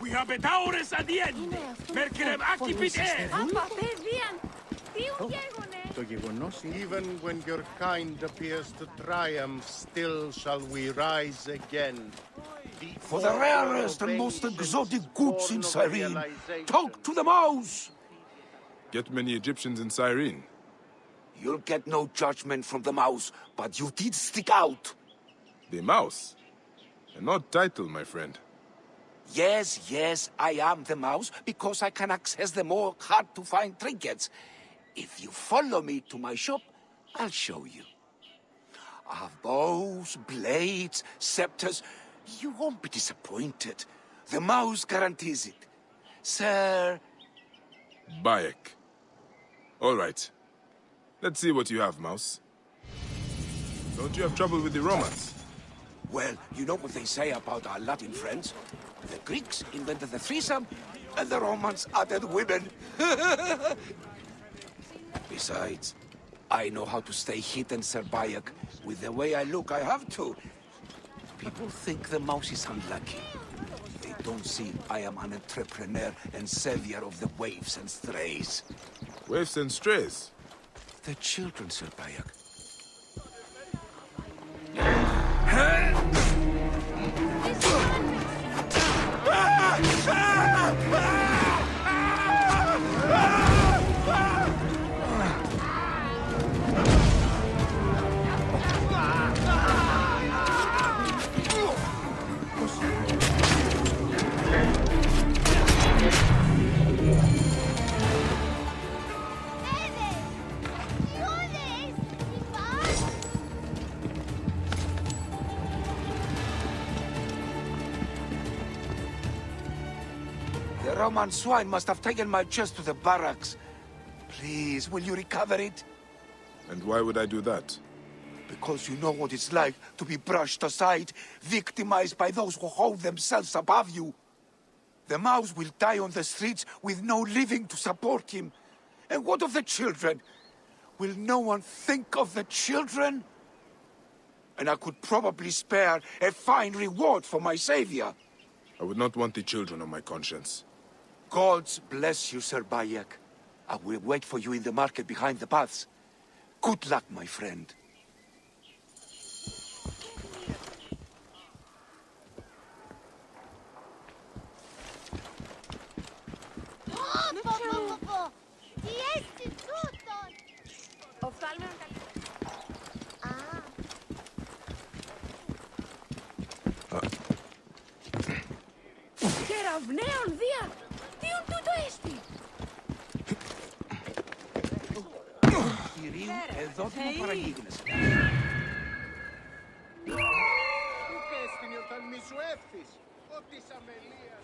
We have betaures adiende, mercerem accipit air. Even when your kind appears to triumph, still shall we rise again. For the rarest and most exotic goods in Cyrene, talk to the mouse! Get many Egyptians in Cyrene? You'll get no judgment from the mouse, but you did stick out. The mouse? An odd title, my friend. Yes, I am the mouse, because I can access the more hard-to-find trinkets. If you follow me to my shop, I'll show you. I have bows, blades, scepters. You won't be disappointed. The mouse guarantees it. Sir... Bayek. All right. Let's see what you have, mouse. Don't you have trouble with the Romans? Well, you know what they say about our Latin friends? The Greeks invented the threesome, and the Romans added women. Besides, I know how to stay hidden, Sir Bayek. With the way I look, I have to. People think the mouse is unlucky. They don't see I am an entrepreneur and savior of the waifs and strays. Waifs and strays? The children, Sir Bayek. The Roman swine must have taken my chest to the barracks. Please, will you recover it? And why would I do that? Because you know what it's like to be brushed aside, victimized by those who hold themselves above you. The mouse will die on the streets with no living to support him. And what of the children? Will no one think of the children? And I could probably spare a fine reward for my savior. I would not want the children on my conscience. Gods bless you, Sir Bayek. I will wait for you in the market behind the paths. Good luck, my friend. Κεραυναίων δια! Τίον τούτο έστι! Κυρίου, εδώ τι μου παραγίγνεσαι. Τι πέστην όταν μη σου εύθεις, ότι σ' αμελίας.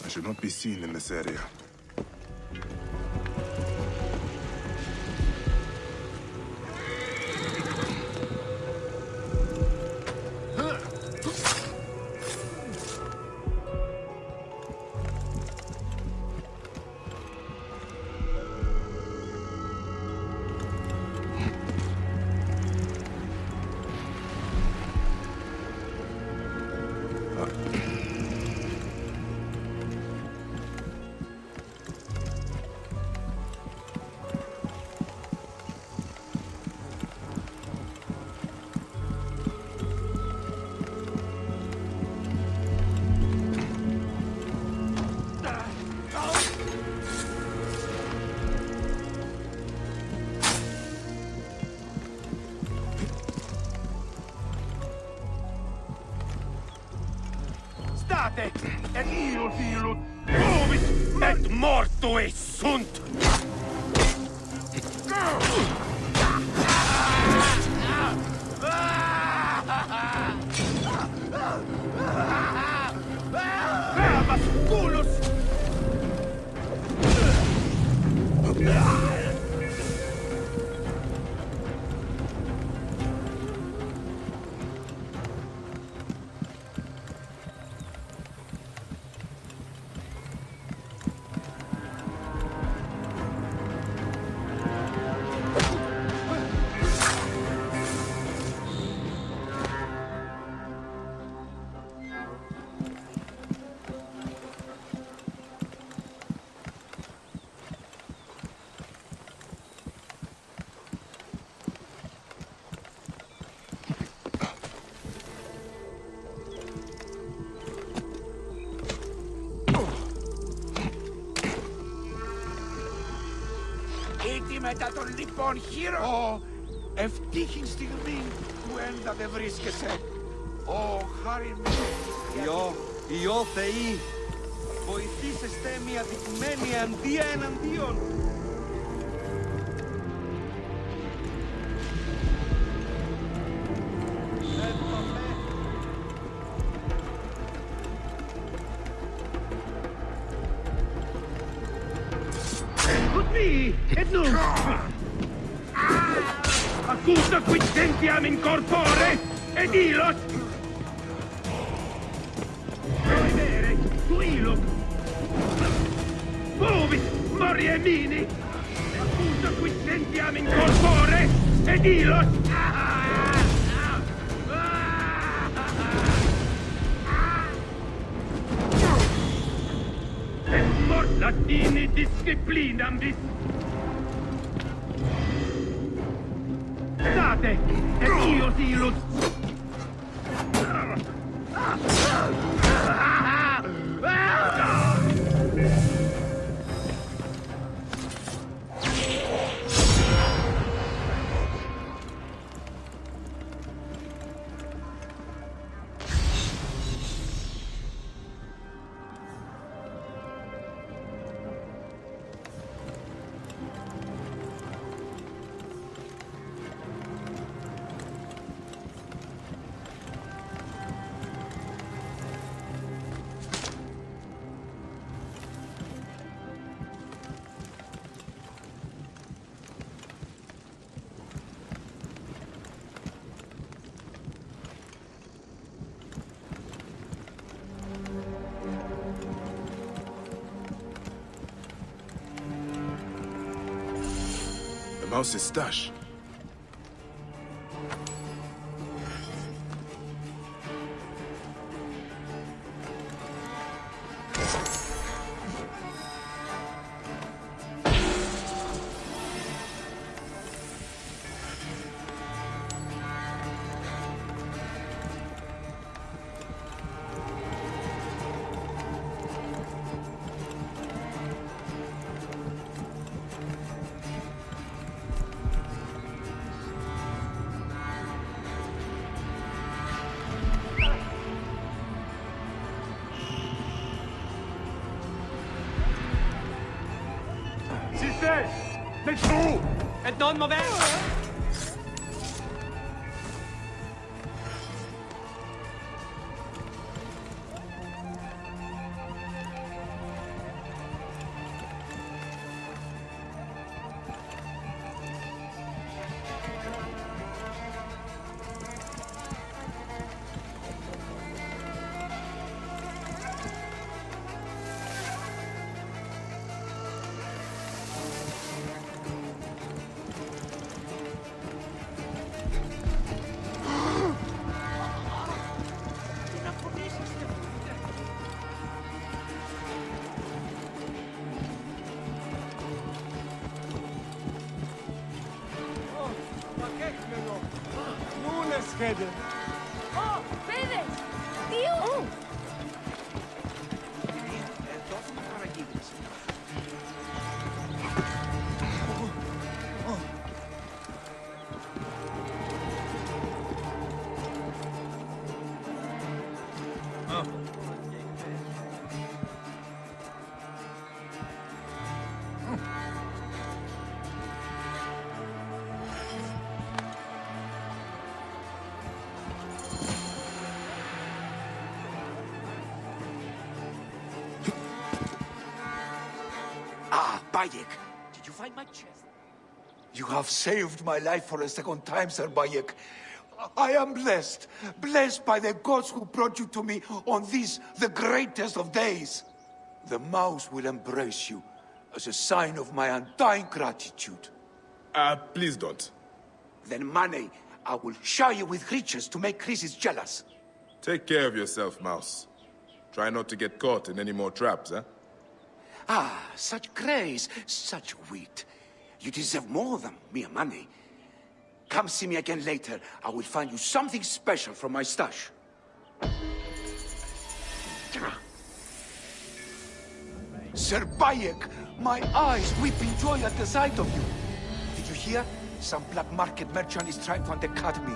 I should not be seen in this area. State et io filut movis et mortuis sunt. Gravas culus. Ήτι μετά των λοιπόν χείρο. Ευτύχην στιγμή που έντα δεν βρίσκεσαι. Ω, χάρη μου. Υιό Θεοί, βοηθήσεστε μια αδικημένη αντία εναντίον. Et nun! Accusa quid sentiam in corpore, ed ilos! Proibere, tu ilum! Movis, morie mini! Accusa quid sentiam in corpore, ed ilos! Et mort latini disciplinam vis! State, et io silus! The mouse's stash. Et non mauvais! Χέντε. Ω, παιδες! Τι Εδώ θα παραγγείλεις. Ah, Bayek, did you find my chest? You have saved my life for a second time, Sir Bayek. I am blessed, blessed by the gods who brought you to me on this, the greatest of days. The mouse will embrace you as a sign of my undying gratitude. Please don't. Then, Mane, I will shower you with riches to make Chrysis jealous. Take care of yourself, Mouse. Try not to get caught in any more traps, huh? Ah, such grace, such wit. You deserve more than mere money. Come see me again later. I will find you something special from my stash. Sir Bayek, my eyes weep in joy at the sight of you. Did you hear? Some black market merchant is trying to undercut me.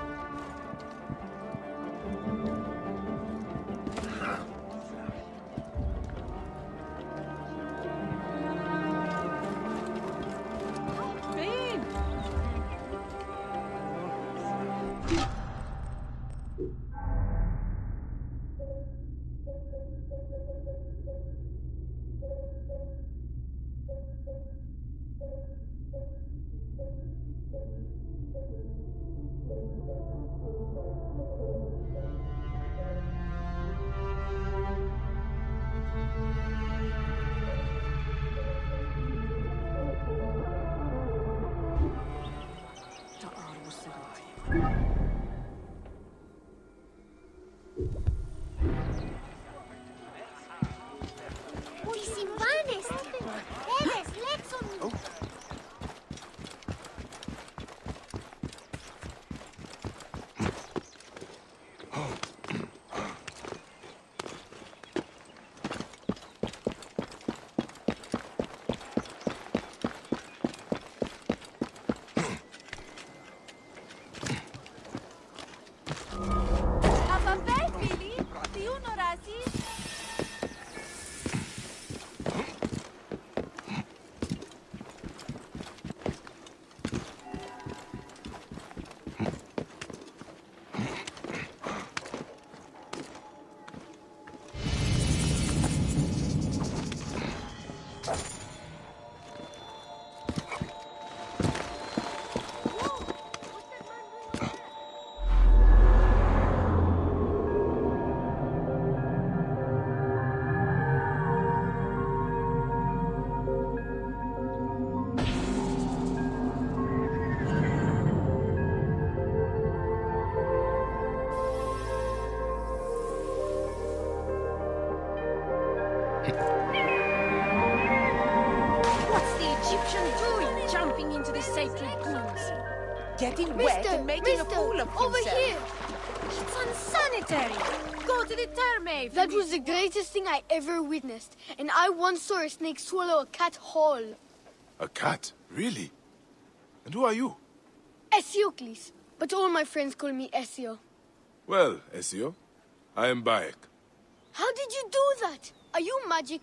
What's the Egyptian doing, jumping into the sacred pools? Getting wet and making a fool of himself. Over here! It's unsanitary! Go to the therme! That was the greatest thing I ever witnessed, and I once saw a snake swallow a cat whole. A cat? Really? And who are you? Esiocles, but all my friends call me Esio. Well, Ezio, I am Bayek. How did you do that? Are you magic?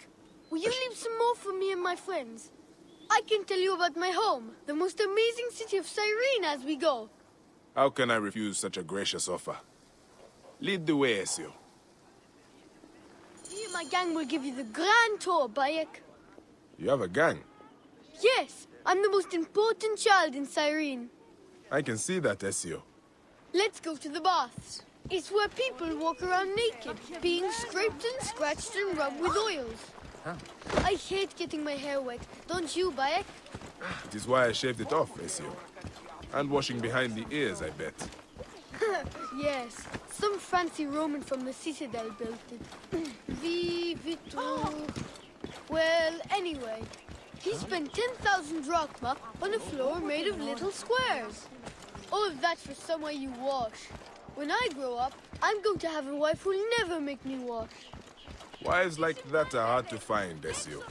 Will you leave some more for me and my friends? I can tell you about my home, the most amazing city of Cyrene as we go. How can I refuse such a gracious offer? Lead the way, Ezio. Me and my gang will give you the grand tour, Bayek. You have a gang. Yes, I'm the most important child in Cyrene. I can see that, Ezio. Let's go to the baths. It's where people walk around naked, being scraped and scratched and rubbed with oils. I hate getting my hair wet. Don't you, Bayek? It is why I shaved it off, Ezio. And washing behind the ears, I bet. Yes, some fancy Roman from the Citadel built it. Vitor. Well, anyway, he spent 10,000 drachma on a floor made of little squares. All of that for somewhere you wash. When I grow up, I'm going to have a wife who'll never make me wash. Wives like that are hard to find, Ezio.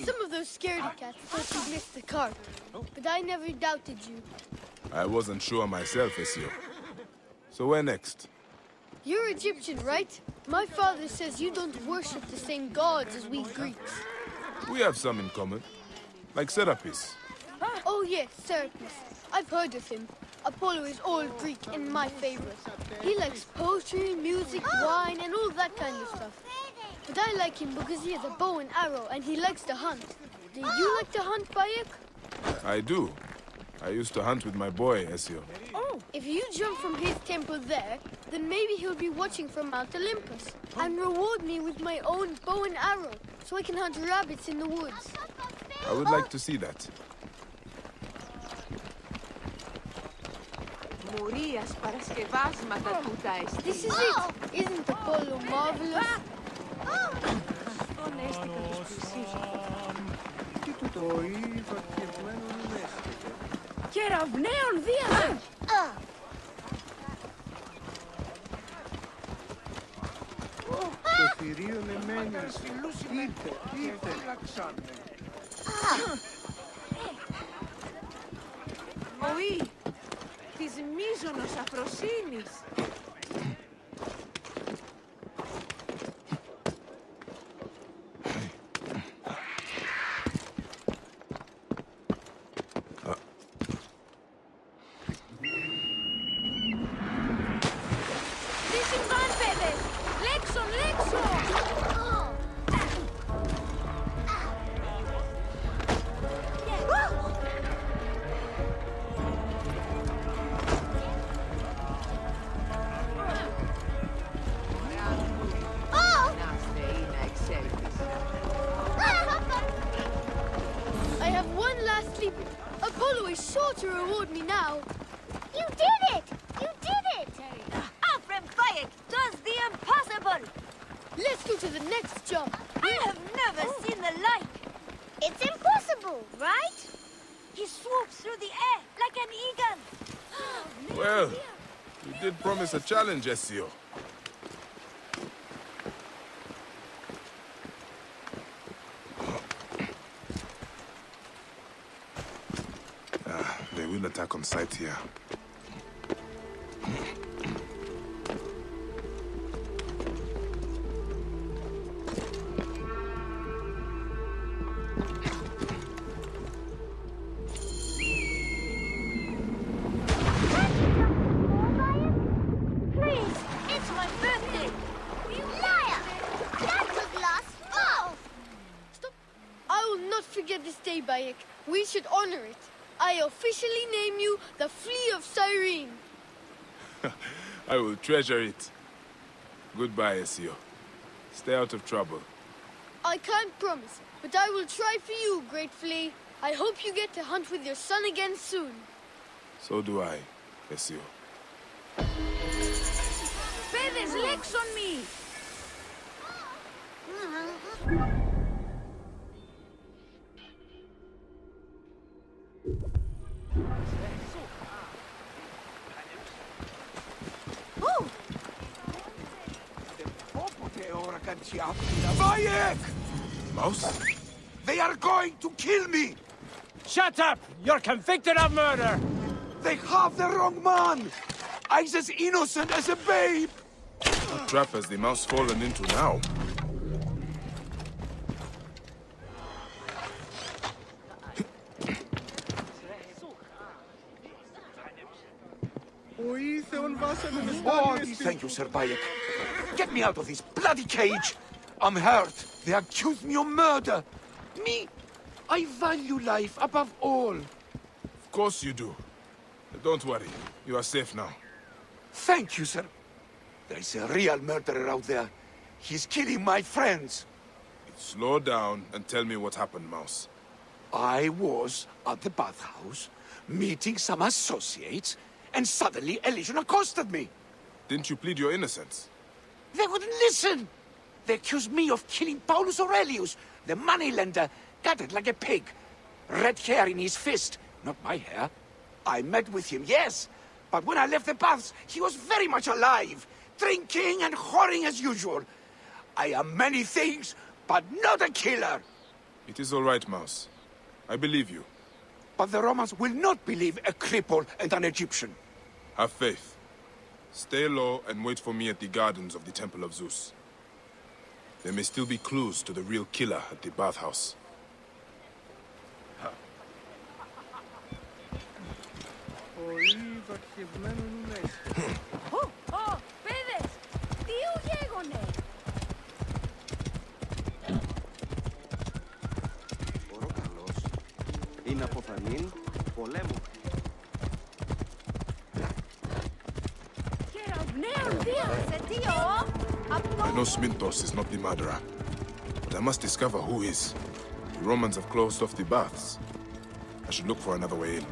Some of those scaredy cats thought you missed the cart, but I never doubted you. I wasn't sure myself, Ezio. So where next? You're Egyptian, right? My father says you don't worship the same gods as we Greeks. We have some in common. Like Serapis. Oh yes, Serapis. I've heard of him. Apollo is all Greek and my favorite. He likes poetry, music, wine, and all that kind of stuff. But I like him because he has a bow and arrow and he likes to hunt. Do you like to hunt, Bayek? I do. I used to hunt with my boy, Ezio. Oh, if you jump from his temple there, then maybe he'll be watching from Mount Olympus and reward me with my own bow and arrow so I can hunt rabbits in the woods. I would like to see that. This is it. Isn't Apollo marvelous? Κεραυναίων δίαδων! Το θηρίο εμένης. Είτε. Οή, της μείζωνος αφροσύνης. To reward me now. You did it! You did it! Alfred Bayek does the impossible! Let's go to the next jump. I have never seen the like. It's impossible, right? He swoops through the air like an eagle. Well, you did promise a challenge, Ezio. They will attack on sight here. Please, it's my birthday! You liar! That was last fall! Stop. I will not forget this day, Bayek. We should honor it. I officially name you the Flea of Cyrene. I will treasure it. Goodbye, Ezio. Stay out of trouble. I can't promise, but I will try for you, Great Flea. I hope you get to hunt with your son again soon. So do I, Ezio. Pedes, legs on me! Bayek! Mouse? They are going to kill me! Shut up! You're convicted of murder! They have the wrong man! I's as innocent as a babe! What trap has the mouse fallen into now? Oh, thank you, Sir Bayek. Get me out of this bloody cage! I'm hurt. They accuse me of murder. Me, I value life above all. Of course you do. But don't worry. You are safe now. Thank you, sir. There is a real murderer out there, He's killing my friends. Slow down and tell me what happened, Mouse. I was at the bathhouse, meeting some associates, and suddenly a legion accosted me. Didn't you plead your innocence? They wouldn't listen. They accused me of killing Paulus Aurelius, the moneylender, gutted like a pig. Red hair in his fist, not my hair. I met with him, yes, but when I left the baths, he was very much alive, drinking and whoring as usual. I am many things, but not a killer. It is all right, Mouse. I believe you. But the Romans will not believe a cripple and an Egyptian. Have faith. Stay low and wait for me at the gardens of the Temple of Zeus. There may still be clues to the real killer at the bathhouse. Παιδες! Τι γέγονε! Οροκαλός είναι αποφανήν πολέμου. I know Smintos is not the murderer, but I must discover who is. The Romans have closed off the baths. I should look for another way in.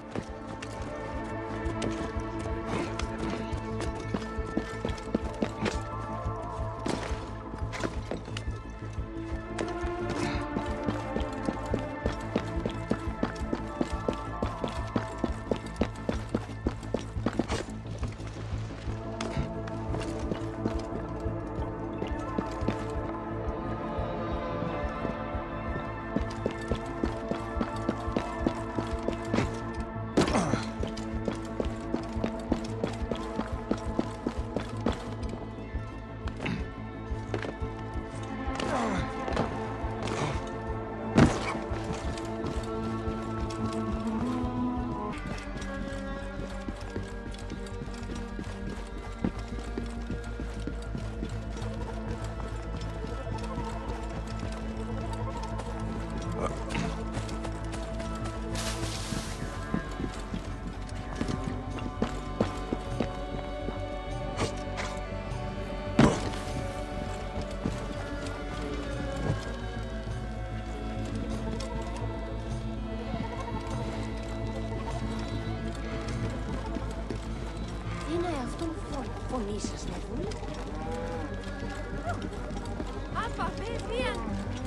Απα, παιδιά!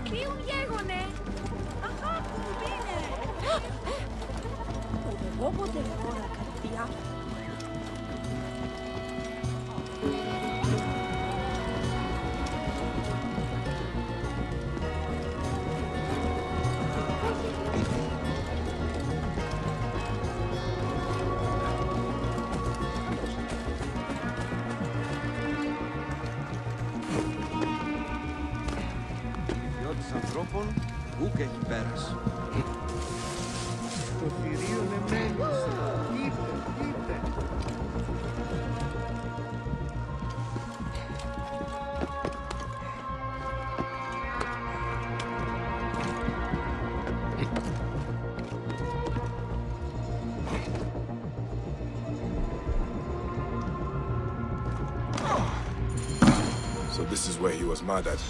Τι γέγονε! Αχα, που είναι! Όποτε χώρα καρδιά. Ανθρώπων ούκ έχει πέρας. Το θηρίο εμένης, είπε. So this is where he was murdered.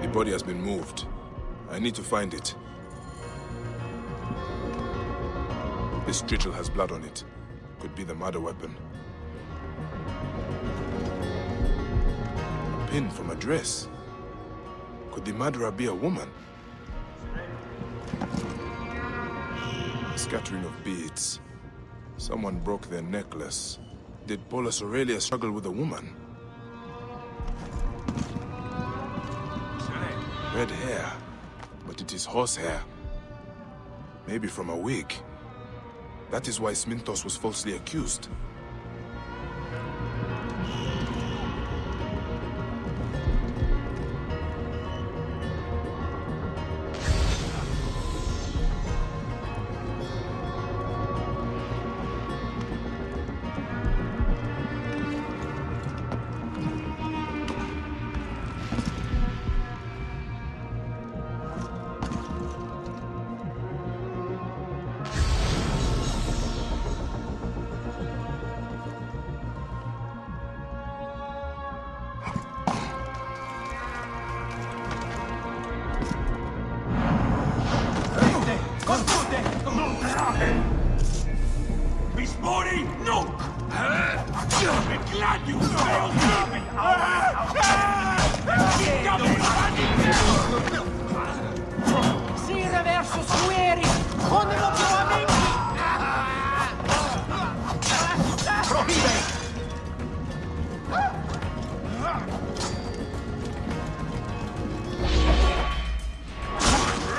The body has been moved. I need to find it. This trichel has blood on it. Could be the murder weapon. A pin from a dress. Could the murderer be a woman? A scattering of beads. Someone broke their necklace. Did Paulus Aurelius struggle with a woman? Red hair, but it is horsehair. Maybe from a wig. That is why Smintos was falsely accused. Ori, no! I'm glad you failed me! Si reverso sueri! Onde lo più amici!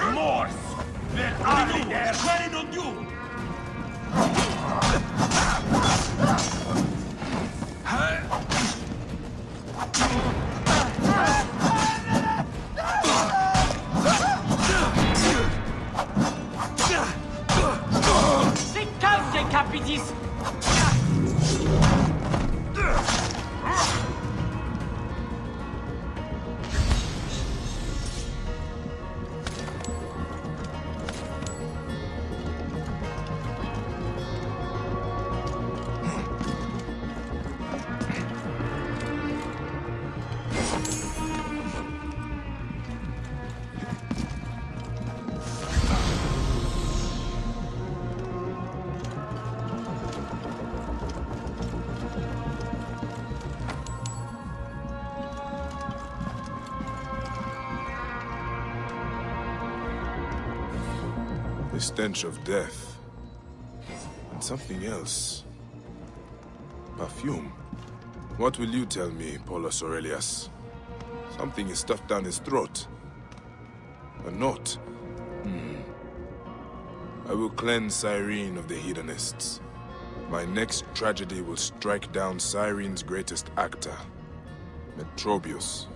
Remorse! Where are you? They're running on you! Si calce, capitis! The stench of death. And something else. Perfume. What will you tell me, Paulus Aurelius? Something is stuffed down his throat. A note. I will cleanse Cyrene of the hedonists. My next tragedy will strike down Cyrene's greatest actor, Metrobius.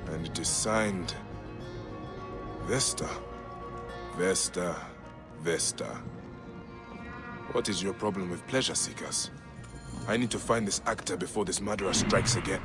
And it is signed... Vesta. Vesta. Vesta. What is your problem with pleasure seekers? I need to find this actor before this murderer strikes again.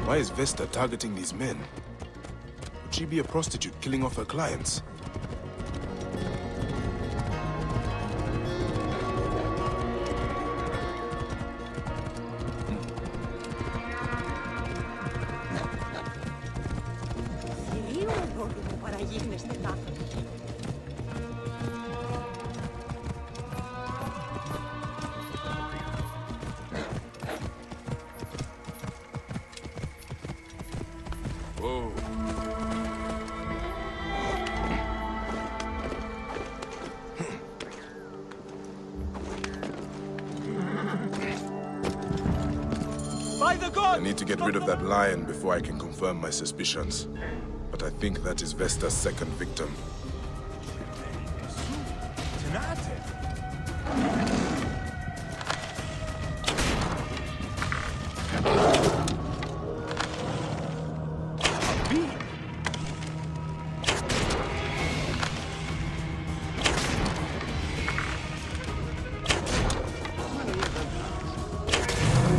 Why is Vesta targeting these men? Would she be a prostitute killing off her clients? Whoa. By the god! I need to get rid of that lion before I can confirm my suspicions. But I think that is Vesta's second victim.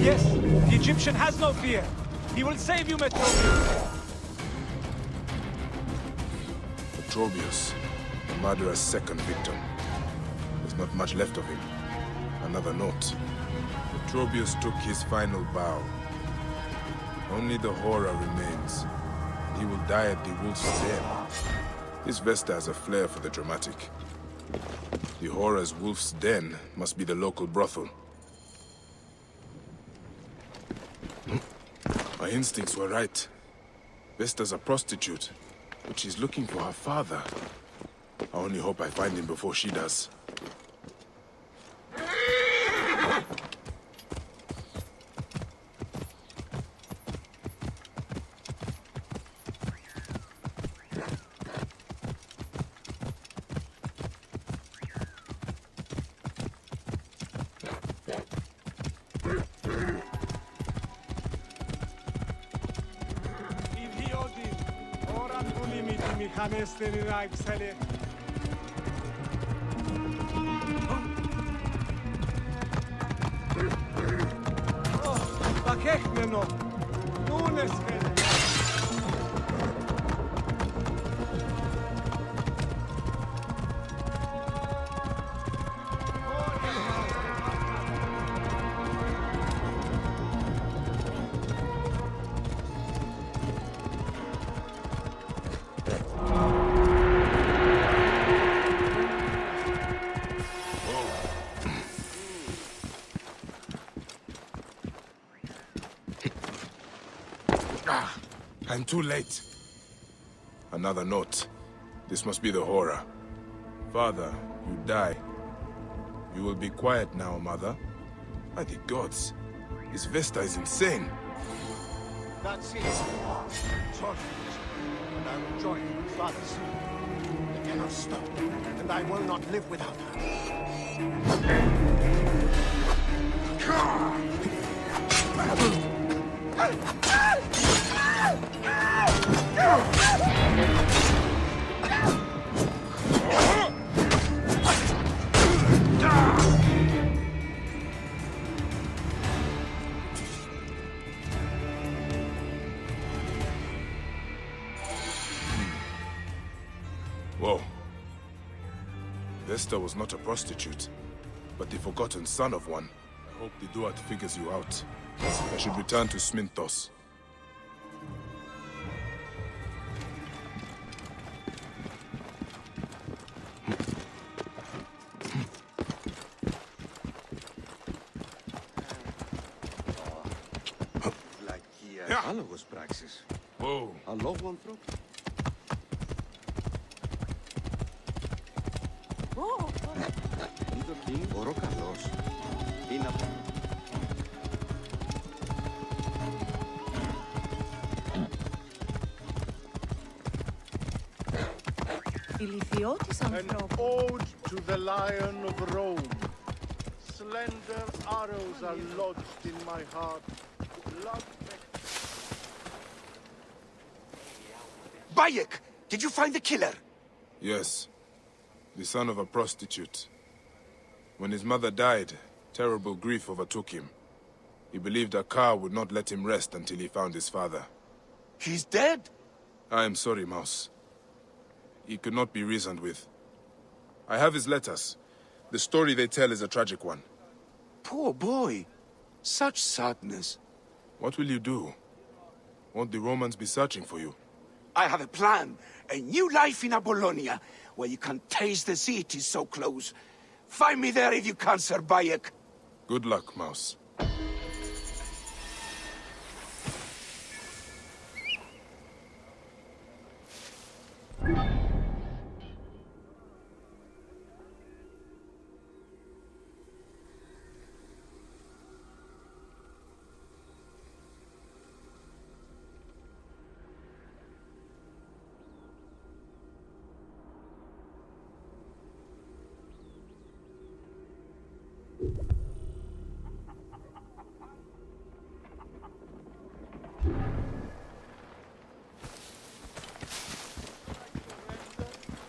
Yes, the Egyptian has no fear. He will save you, Metrobius. Metrobius, the murderer's second victim. There's not much left of him. Another note. Metrobius took his final bow. Only the horror remains. He will die at the wolf's den. This Vesta has a flair for the dramatic. The horror's wolf's den must be the local brothel. instincts were right. Vesta's a prostitute, but she's looking for her father. I only hope I find him before she does. I'm too late. Another note. This must be the horror. Father, you die. You will be quiet now, mother. By the gods, this Vesta is insane. That's it. Sorry. And I will join my father soon. I cannot stop, and I will not live without Whoa. Vesta was not a prostitute, but the forgotten son of one. I hope the Duat figures you out. I should return to Sminthos. Άλογος πράξης. Whoa. Αλόγου ανθρώπου. Είδω τι, ορό καλός. Είναι από... An ode to the Lion of Rome. Slender arrows are lodged in my heart. Love. Bayek! Did you find the killer? Yes. The son of a prostitute. When his mother died, terrible grief overtook him. He believed Akar would not let him rest until he found his father. He's dead? I am sorry, Mouse. He could not be reasoned with. I have his letters. The story they tell is a tragic one. Poor boy. Such sadness. What will you do? Won't the Romans be searching for you? I have a plan. A new life in Apollonia, where you can taste the sea. It is so close. Find me there if you can, Sir Bayek. Good luck, Mouse.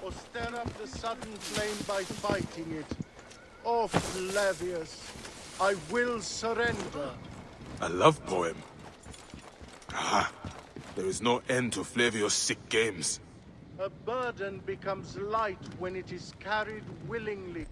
Or stir up the sudden flame by fighting it. Oh, Flavius, I will surrender. A love poem. Aha. There is no end to Flavius' sick games. A burden becomes light when it is carried willingly.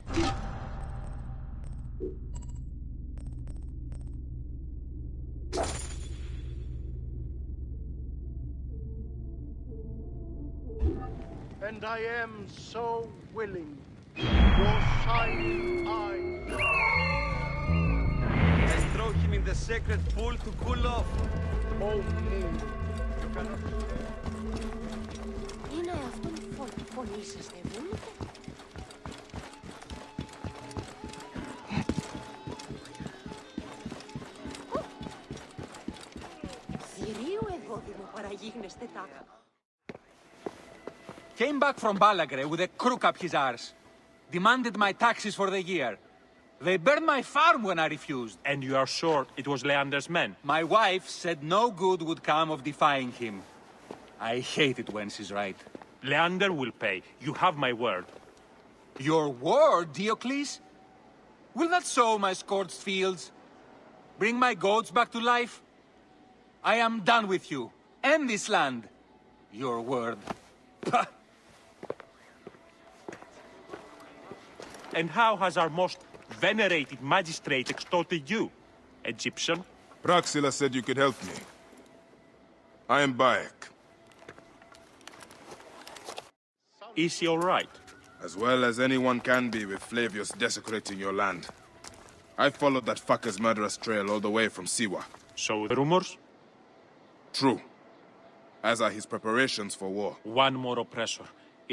And I am so willing. Your shining eyes. time in the sacred pool to cool off. Oh, moon. You cannot... Είναι αυτόν φωνή σας, δεν βούλετε? Θηρίου εδώ δημοπαραγίγνεστε τάχα. Came back from Balagre with a crook up his arse. Demanded my taxes for the year. They burned my farm when I refused. And you are sure it was Leander's men? My wife said no good would come of defying him. I hate it when she's right. Leander will pay. You have my word. Your word, Diocles? Will that sow my scorched fields? Bring my goats back to life? I am done with you. And this land. Your word. Pah! And how has our most venerated magistrate extorted you, Egyptian? Praxila said you could help me. I am Bayek. Is he all right? As well as anyone can be with Flavius desecrating your land. I followed that fucker's murderous trail all the way from Siwa. So the rumors? True. As are his preparations for war. One more oppressor.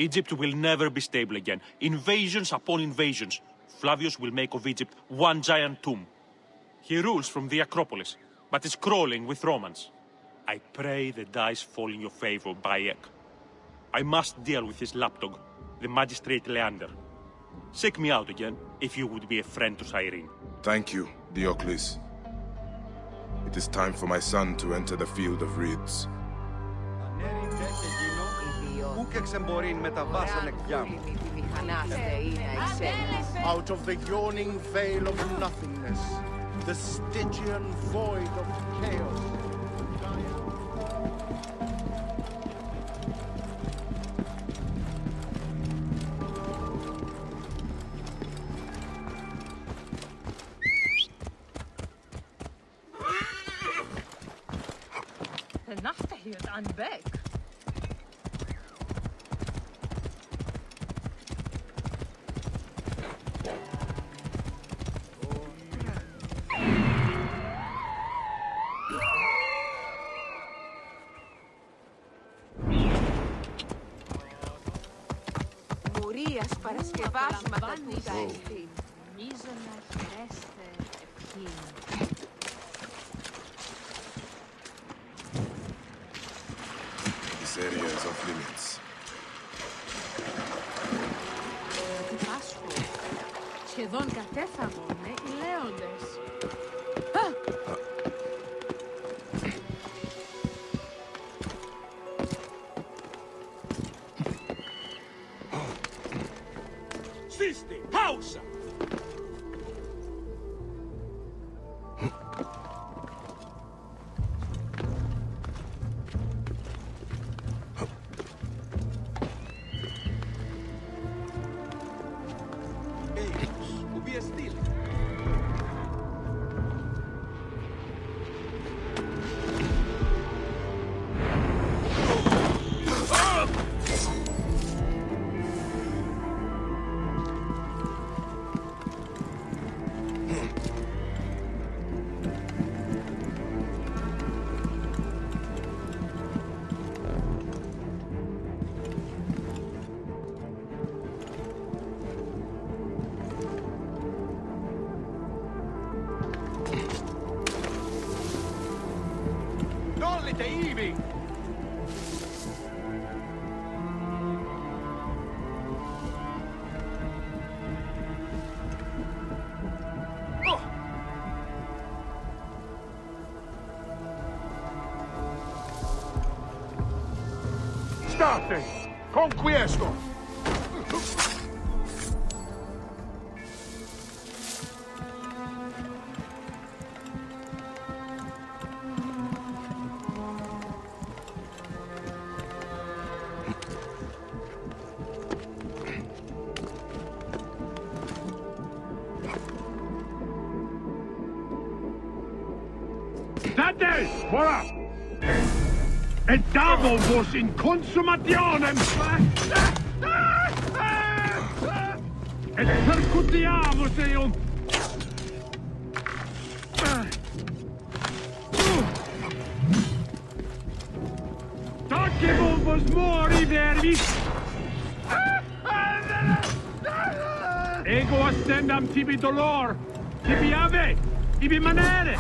Egypt will never be stable again. Invasions upon invasions. Flavius will make of Egypt one giant tomb. He rules from the Acropolis, but is crawling with Romans. I pray the dice fall in your favor, Bayek. I must deal with his lapdog, the magistrate Leander. Seek me out again, if you would be a friend to Cyrene. Thank you, Diocles. It is time for my son to enter the field of reeds. Πού και ξεμπορήν με τα βάσανα εκδιά μου. Out of the yawning veil of nothingness, the Stygian void of chaos. De nachten hier aan Beek. Μουρίας παρασκευάσματα τούτα ευθύν. Μίζωνα χαιρέστε ευχήν. This area is off limits. Πάσχο. Σχεδόν κατέφαγον, οι λέοντες. Sisti, pausa! Ubi est il? Nollite ivi! State! Conquiesco! State! Voilà! Et davo vos in consumationem! Et percutiavos eum! Vos mori vervis! Ego ascendam tibi dolor! Tibi ave! Ibi manere!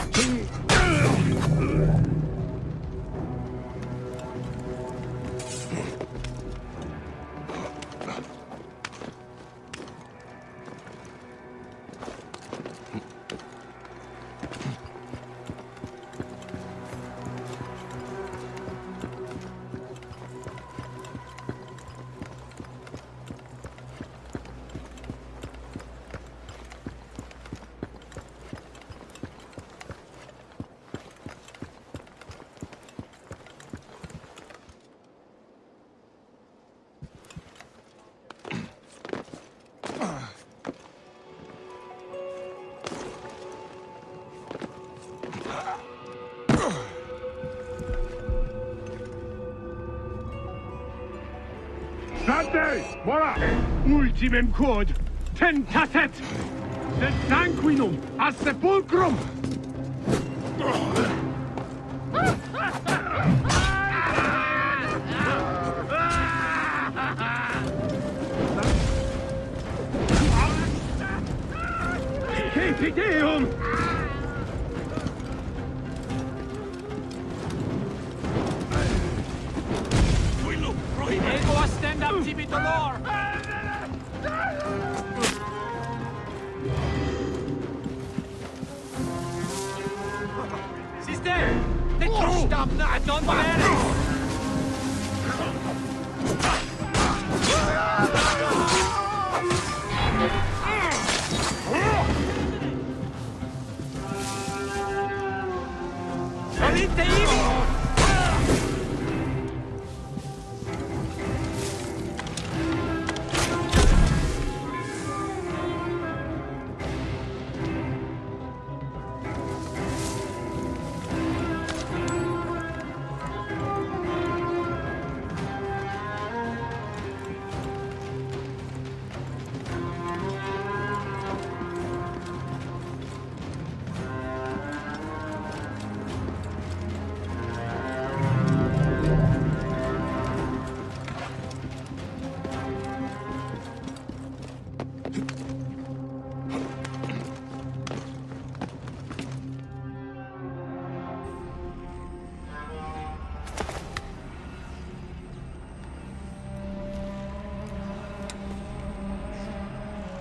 Sante! Mora! Ultimem quod! Tentatet! Sed sanguinum! A sepulcrum! Che Deum! Ego ascendam tibi dolor! Sister! The trustam na non valere! Salite ibi!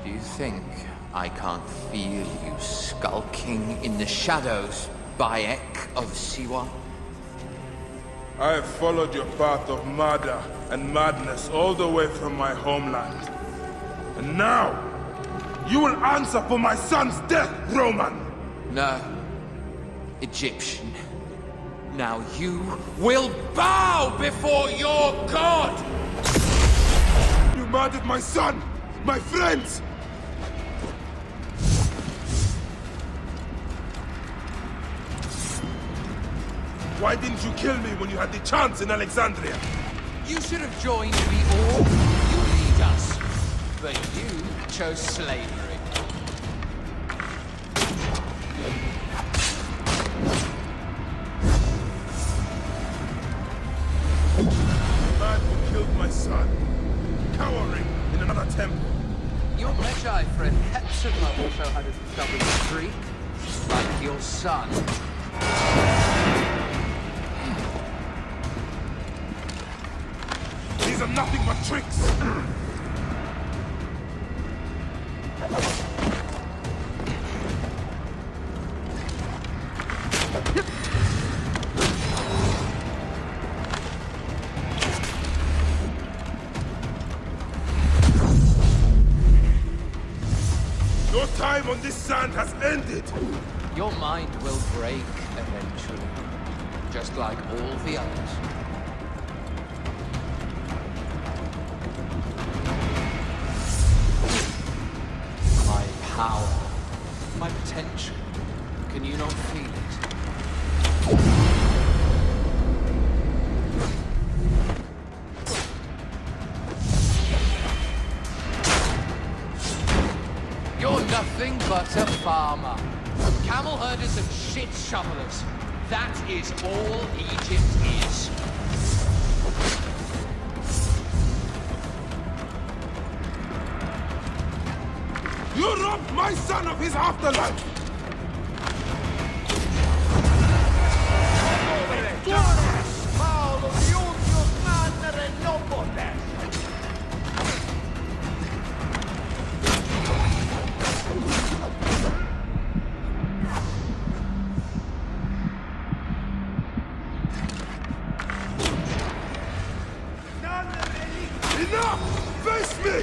Do you think I can't feel you skulking in the shadows, Bayek of Siwa? I have followed your path of murder and madness all the way from my homeland. And now, you will answer for my son's death, Roman! No, Egyptian. Now you will bow before your god! You murdered my son, my friends! Why didn't you kill me when you had the chance in Alexandria? You should have joined me all. You lead us. But you chose slavery. The man who killed my son, cowering in another temple. Your Magi friend Hepzibah also had a stubborn streak, like your son. These are nothing but tricks! Your time on this sand has ended! Your mind will break eventually, just like all the others. My power, my potential, can you not feel it? You're nothing but a farmer. Camel herders and shit shovelers. That is all Egypt is. You robbed my son of his afterlife! Paolo di Unio Mannere Lobote! Enough! Face me!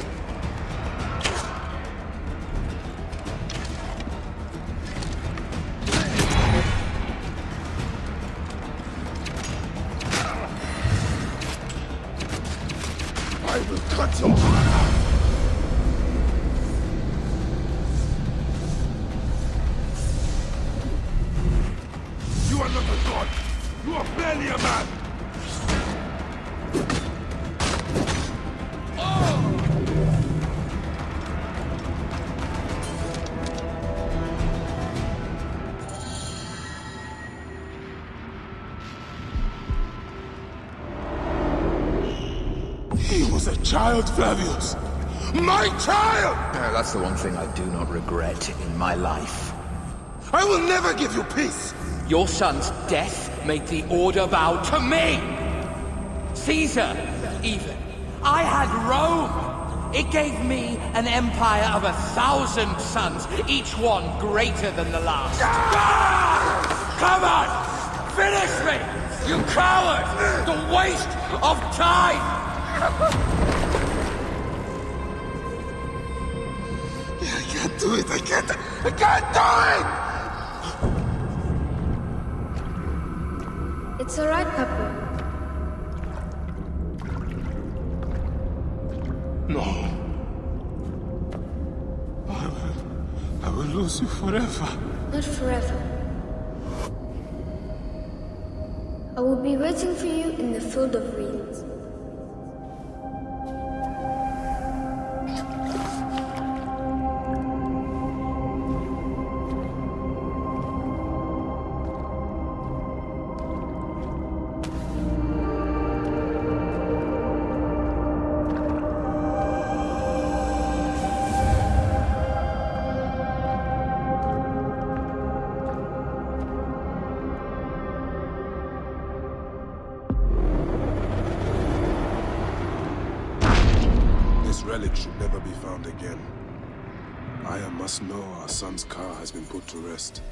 I will cut your heart out! You are not a god! You are barely a man! He was a child, Flavius! My child! That's the one thing I do not regret in my life. I will never give you peace! Your son's death made the Order bow to me! Caesar, even. I had Rome! It gave me an empire of 1,000 sons, each one greater than the last. Ah! Come on! Finish me! You coward! The waste of time! I can't do it! I can't do it! It's all right, Papa. No. I will lose you forever. Not forever. I will be waiting for you in the field of reeds. Relic should never be found again. Aya must know our son's car has been put to rest.